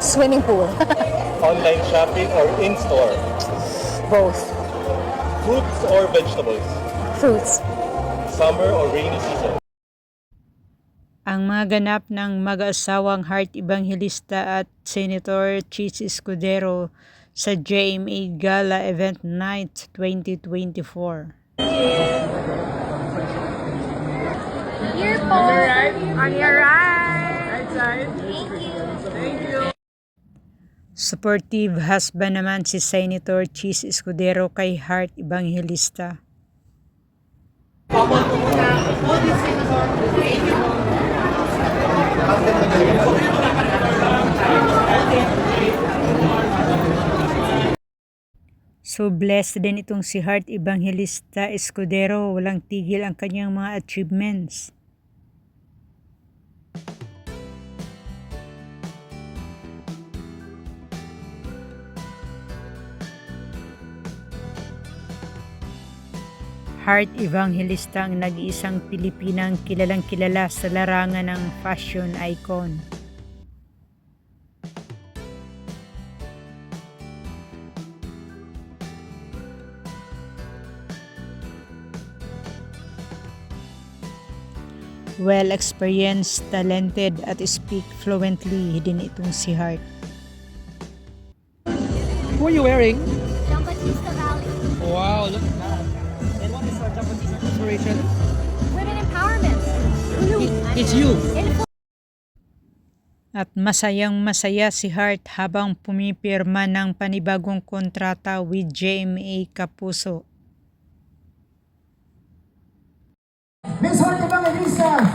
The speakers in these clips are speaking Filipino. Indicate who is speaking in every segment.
Speaker 1: Swimming pool.
Speaker 2: Online shopping or in-store?
Speaker 1: Both.
Speaker 2: Fruits or vegetables?
Speaker 1: Fruits.
Speaker 2: Summer or rainy season?
Speaker 3: Ang mga ganap ng mag-asawang Heart Evangelista at Senator Chis Escudero sa GMA Gala Event Night 2024.
Speaker 4: Here po. On your right. Right side. Thank you.
Speaker 3: Supportive husband naman si Senator Chis Escudero kay Heart Evangelista. So blessed din itong si Heart Evangelista Escudero, walang tigil ang kanyang mga achievements. Heart Evangelista ang nag-iisang Pilipinang kilalang kilala sa larangan ng fashion icon. Well-experienced, talented at speak fluently din itong si Heart.
Speaker 5: Who are you wearing?
Speaker 4: John Batista Valley.
Speaker 5: Wow, look at that. And what is our Japanese inspiration?
Speaker 4: Women empowerment.
Speaker 5: It's you.
Speaker 3: At masayang-masaya si Heart habang pumipirma ng panibagong kontrata with GMA Kapuso.
Speaker 6: Miss Heart Evangelista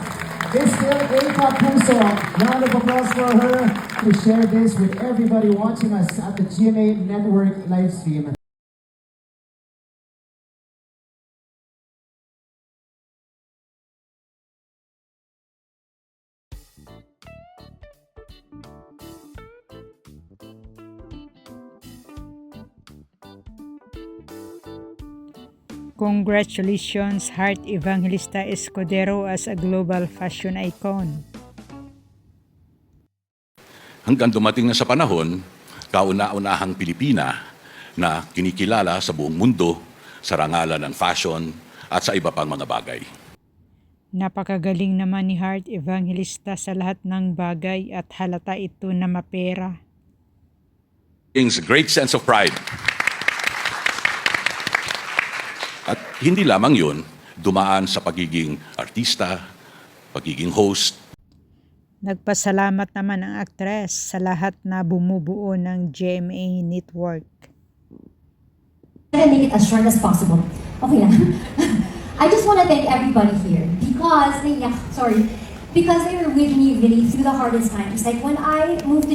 Speaker 6: is still a Kapuso. Round of applause for her to share this with everybody watching us at the GMA Network live stream.
Speaker 3: Congratulations, Heart Evangelista Escudero as a global fashion icon.
Speaker 7: Hanggang dumating na sa panahon, kauna-unahang Pilipina na kinikilala sa buong mundo sa rangalan ng fashion at sa iba pang mga bagay.
Speaker 3: Napakagaling naman ni Heart Evangelista sa lahat ng bagay at halata ito na mapera.
Speaker 7: It's a great sense of pride. At hindi lamang yun, dumaan sa pagiging artista, pagiging host.
Speaker 3: Nagpasalamat naman ang aktres sa lahat na bumubuo ng GMA Network.
Speaker 8: I'm gonna make it as short as possible. Okay lang. I just want to thank everybody here because they were with me really through the hardest times. Like when I moved to